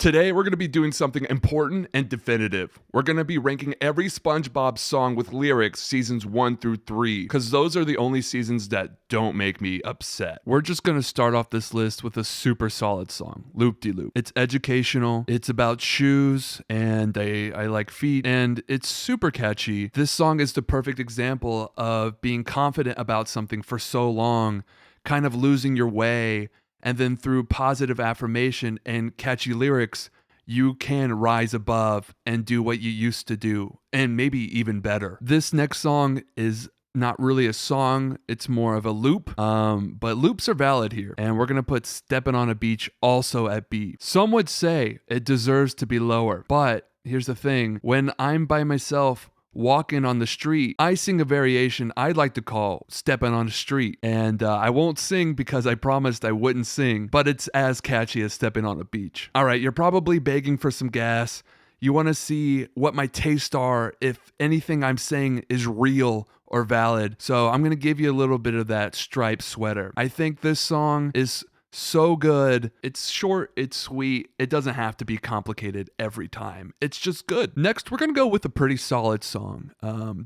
Today, we're going to be doing something important and definitive. We're going to be ranking every SpongeBob song with lyrics seasons 1 through 3, because those are the only seasons that don't make me upset. We're just going to start off this list with a super solid song, Loop De Loop. It's educational, it's about shoes, and I like feet, and it's super catchy. This song is the perfect example of being confident about something for so long, kind of losing your way, and then through positive affirmation and catchy lyrics, you can rise above and do what you used to do, and maybe even better. This next song is not really a song, it's more of a loop, but loops are valid here. And we're gonna put Steppin' on a Beach also at B. Some would say it deserves to be lower, but here's the thing. When I'm by myself, walking on the street, I sing a variation I'd like to call Steppin' on the Street. And I won't sing because I promised I wouldn't sing, but it's as catchy as Steppin' on a Beach. All right, you're probably begging for some gas. You want to see what my tastes are, if anything I'm saying is real or valid. So I'm going to give you a little bit of that striped sweater. I think this song is so good. It's short, it's sweet. It doesn't have to be complicated every time. It's just good. Next, we're gonna go with a pretty solid song,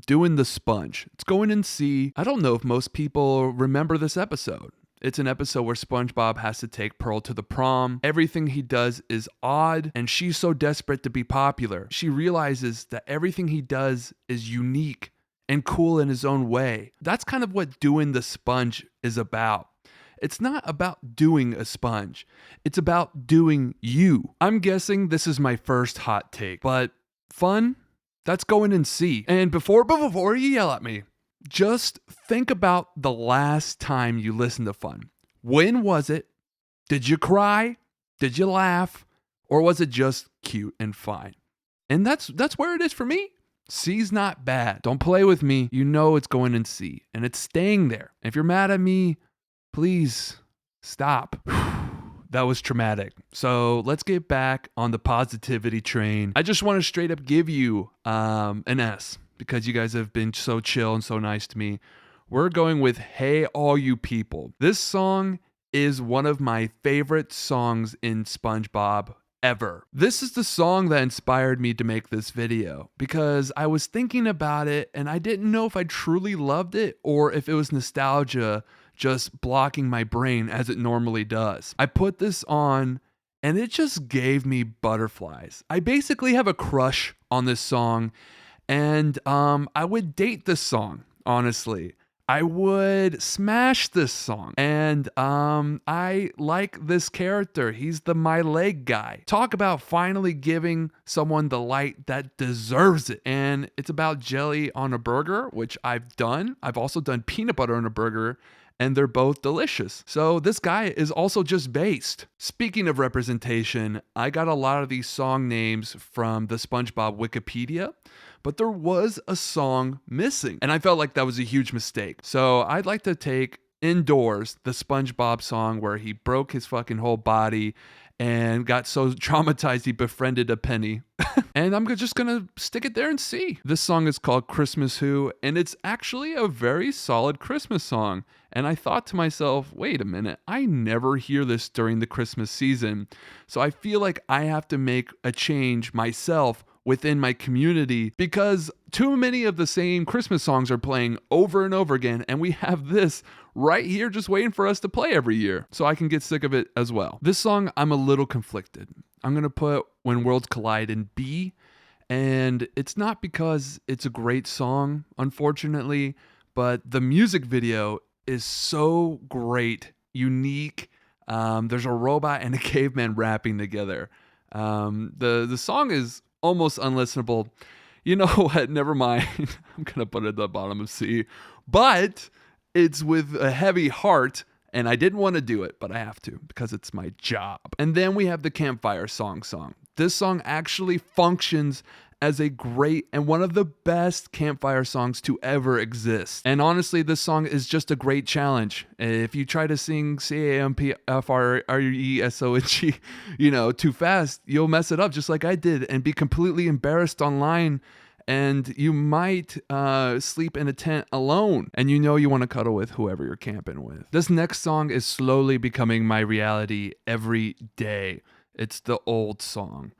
Doing the Sponge. It's going in C. I don't know if most people remember this episode. It's an episode where SpongeBob has to take Pearl to the prom. Everything he does is odd, and she's so desperate to be popular. She realizes that everything he does is unique and cool in his own way. That's kind of what Doing the Sponge is about. It's not about doing a sponge. It's about doing you. I'm guessing this is my first hot take, but fun? That's going in C. And before you yell at me, just think about the last time you listened to Fun. When was it? Did you cry? Did you laugh? Or was it just cute and fine? And that's where it is for me. C's not bad. Don't play with me. You know it's going in C, and it's staying there. And if you're mad at me, please stop. That was traumatic. So let's get back on the positivity train. I just want to straight up give you an S because you guys have been so chill and so nice to me. We're going with Hey All You People. This song is one of my favorite songs in SpongeBob ever. This is the song that inspired me to make this video because I was thinking about it and I didn't know if I truly loved it or if it was nostalgia just blocking my brain as it normally does. I put this on and it just gave me butterflies. I basically have a crush on this song and I would date this song, honestly. I would smash this song. And I like this character. He's the my leg guy. Talk about finally giving someone the light that deserves it. And it's about jelly on a burger, which I've done. I've also done peanut butter on a burger, and they're both delicious. So this guy is also just based. Speaking of representation, I got a lot of these song names from the SpongeBob Wikipedia, but there was a song missing, and I felt like that was a huge mistake. So I'd like to take Indoors, the SpongeBob song where he broke his fucking whole body and got so traumatized he befriended a penny. And I'm just gonna stick it there and see. This song is called Christmas Who, and it's actually a very solid Christmas song. And I thought to myself, wait a minute, I never hear this during the Christmas season. So I feel like I have to make a change myself within my community because too many of the same Christmas songs are playing over and over again, and we have this right here just waiting for us to play every year, so I can get sick of it as well. This song, I'm a little conflicted. I'm going to put When Worlds Collide in B, and it's not because it's a great song, unfortunately, but the music video is so great, unique. There's a robot and a caveman rapping together. The song is almost unlistenable. You know what? Never mind. I'm going to put it at the bottom of C. But it's with a heavy heart, and I didn't want to do it, but I have to because it's my job. And then we have the Campfire Song. This song actually functions as a great and one of the best campfire songs to ever exist. And honestly, this song is just a great challenge. If you try to sing CAMPFRESONG, too fast, you'll mess it up just like I did and be completely embarrassed online. And you might sleep in a tent alone, and you want to cuddle with whoever you're camping with. This next song is slowly becoming my reality every day. It's the old song.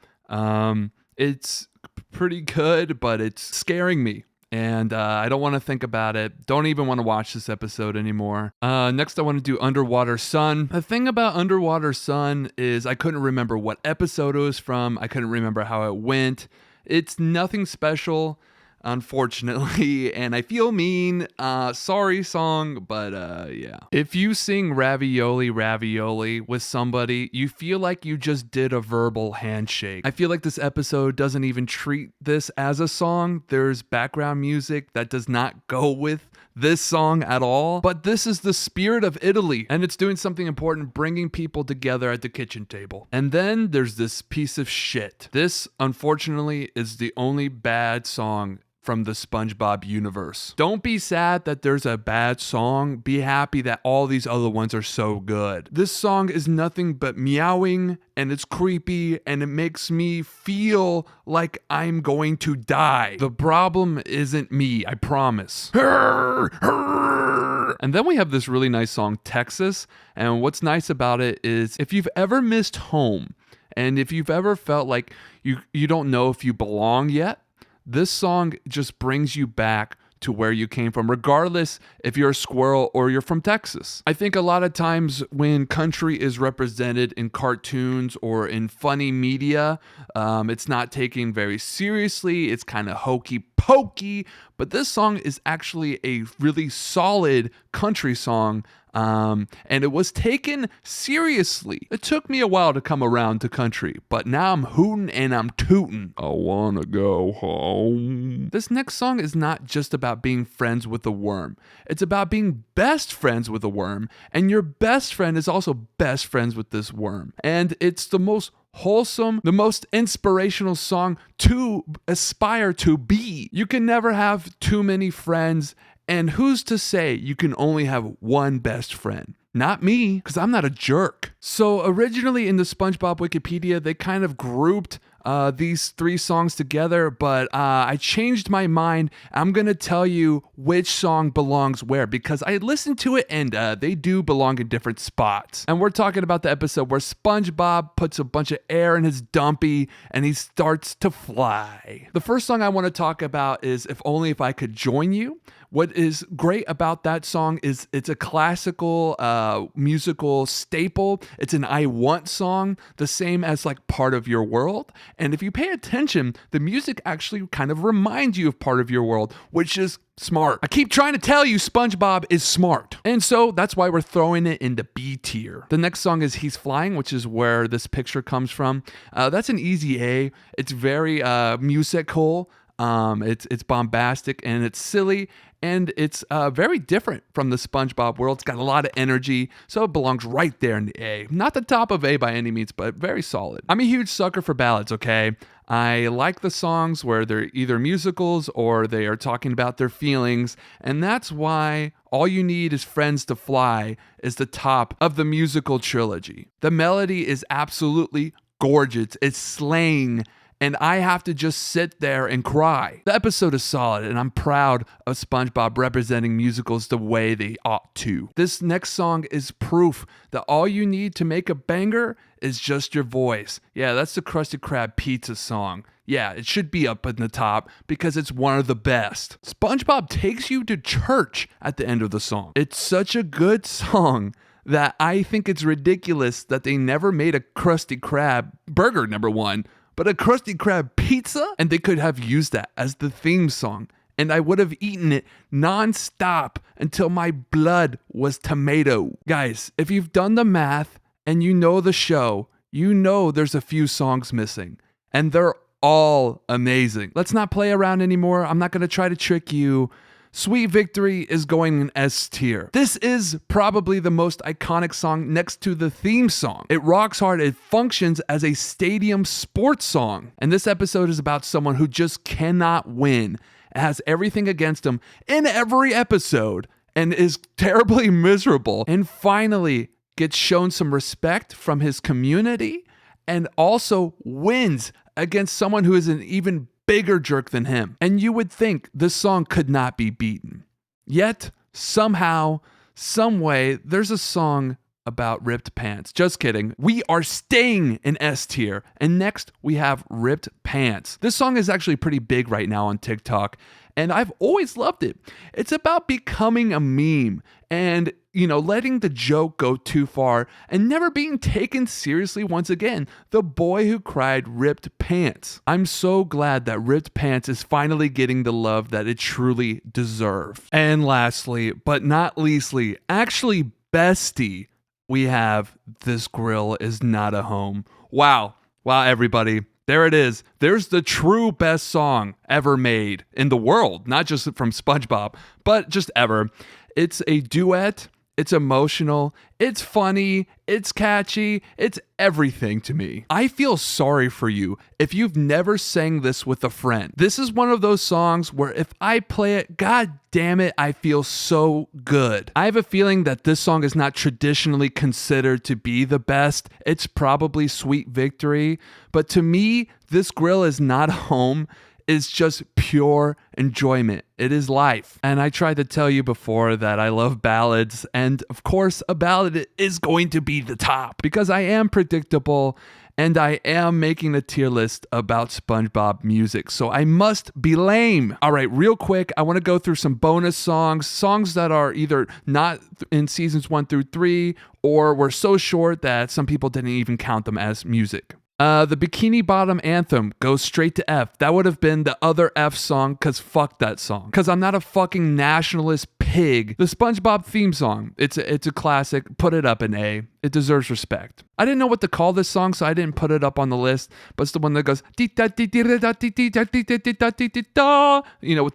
It's pretty good, but it's scaring me. And I don't want to think about it. Don't even want to watch this episode anymore. Next, I want to do Underwater Sun. The thing about Underwater Sun is I couldn't remember what episode it was from. I couldn't remember how it went. It's nothing special, unfortunately, and I feel mean. Sorry, song, but yeah. If you sing Ravioli, Ravioli with somebody, you feel like you just did a verbal handshake. I feel like this episode doesn't even treat this as a song. There's background music that does not go with this song at all, but this is the spirit of Italy, and it's doing something important, bringing people together at the kitchen table. And then there's this piece of shit. This, unfortunately, is the only bad song from the SpongeBob universe. Don't be sad that there's a bad song. Be happy that all these other ones are so good. This song is nothing but meowing, and it's creepy, and it makes me feel like I'm going to die. The problem isn't me, I promise. And then we have this really nice song, Texas. And what's nice about it is if you've ever missed home, and if you've ever felt like you don't know if you belong yet, this song just brings you back to where you came from, regardless if you're a squirrel or you're from Texas. I think a lot of times when country is represented in cartoons or in funny media, it's not taken very seriously. It's kind of hokey pokey, but this song is actually a really solid country song. And it was taken seriously. It took me a while to come around to country, but now I'm hootin' and I'm tootin'. I wanna go home. This next song is not just about being friends with a worm. It's about being best friends with a worm, and your best friend is also best friends with this worm. And it's the most wholesome, the most inspirational song to aspire to be. You can never have too many friends. And who's to say you can only have one best friend? Not me, because I'm not a jerk. So originally in the SpongeBob Wikipedia, they kind of grouped these three songs together, but I changed my mind. I'm going to tell you which song belongs where, because I listened to it and they do belong in different spots. And we're talking about the episode where SpongeBob puts a bunch of air in his dumpy and he starts to fly. The first song I want to talk about is If Only If I Could Join You. What is great about that song is it's a classical musical staple. It's an I Want song, the same as like Part of Your World. And if you pay attention, the music actually kind of reminds you of Part of Your World, which is smart. I keep trying to tell you SpongeBob is smart. And so that's why we're throwing it into B tier. The next song is He's Flying, which is where this picture comes from. That's an easy A. It's very musical. It's bombastic and it's silly. And it's very different from the SpongeBob world. It's got a lot of energy, so it belongs right there in the A. Not the top of A by any means, but very solid. I'm a huge sucker for ballads, okay? I like the songs where they're either musicals or they are talking about their feelings, and that's why All You Need Is Friends to Fly is the top of the musical trilogy. The melody is absolutely gorgeous. It's slaying, and I have to just sit there and cry. The episode is solid, and I'm proud of SpongeBob representing musicals the way they ought to. This next song is proof that all you need to make a banger is just your voice. Yeah, that's the Krusty Krab pizza song. Yeah, it should be up in the top because it's one of the best. SpongeBob takes you to church at the end of the song. It's such a good song that I think it's ridiculous that they never made a Krusty Krab burger, number one, but a Krusty Krab pizza, and they could have used that as the theme song. And I would have eaten it non-stop until my blood was tomato. Guys, if you've done the math and you know the show, you know there's a few songs missing. And they're all amazing. Let's not play around anymore. I'm not going to try to trick you. Sweet Victory is going in S tier. This is probably the most iconic song next to the theme song. It rocks hard. It functions as a stadium sports song. And this episode is about someone who just cannot win. It has everything against him in every episode and is terribly miserable. And finally gets shown some respect from his community and also wins against someone who is an even bigger jerk than him. And you would think this song could not be beaten. Yet, somehow, some way, there's a song about ripped pants. Just kidding. We are staying in S tier. And next we have Ripped Pants. This song is actually pretty big right now on TikTok, and I've always loved it. It's about becoming a meme and, letting the joke go too far and never being taken seriously once again. The boy who cried ripped pants. I'm so glad that Ripped Pants is finally getting the love that it truly deserves. And lastly, but not leastly, actually bestie, we have This Grill Is Not a Home. Wow, everybody. There it is. There's the true best song ever made in the world, not just from SpongeBob, but just ever. It's a duet. It's emotional, it's funny, it's catchy, it's everything to me. I feel sorry for you if you've never sang this with a friend. This is one of those songs where if I play it, god damn it, I feel so good. I have a feeling that this song is not traditionally considered to be the best. It's probably Sweet Victory, but to me, This Grill Is Not Home is just pure enjoyment. It is life. And I tried to tell you before that I love ballads, and of course a ballad is going to be the top because I am predictable and I am making a tier list about SpongeBob music, so I must be lame. All right, real quick, I want to go through some bonus songs that are either not in seasons 1 through 3 or were so short that some people didn't even count them as music. The Bikini Bottom anthem goes straight to F. That would have been the other F song, cause fuck that song. Cause I'm not a fucking nationalist pig. The SpongeBob theme song, it's a classic. Put it up in A. It deserves respect. I didn't know what to call this song, so I didn't put it up on the list. But it's the one that goes, with the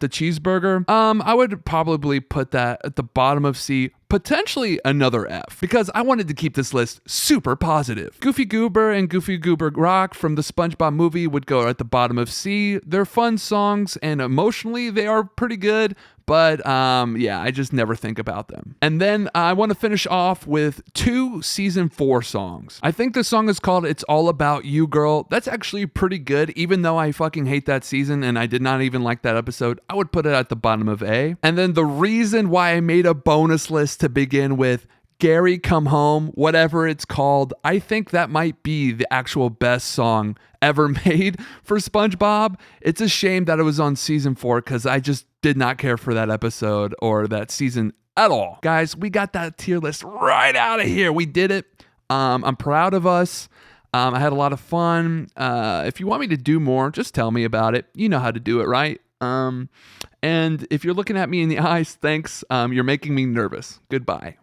cheeseburger. I would probably put that at the bottom of C. Potentially another F, because I wanted to keep this list super positive. Goofy Goober and Goofy Goober Rock from the SpongeBob movie would go at the bottom of C. They're fun songs, and emotionally they are pretty good, but I just never think about them. And then I want to finish off with 2 season 4 songs. I think the song is called It's All About You, Girl. That's actually pretty good, even though I fucking hate that season and I did not even like that episode. I would put it at the bottom of A. And then the reason why I made a bonus list to begin with, Gary Come Home, whatever it's called, I think that might be the actual best song ever made for SpongeBob. It's a shame that it was on season 4 because I just did not care for that episode or that season at all. Guys, we got that tier list right out of here. We did it. I'm proud of us. I had a lot of fun. If you want me to do more, just tell me about it. You know how to do it, right? And if you're looking at me in the eyes, thanks. You're making me nervous. Goodbye.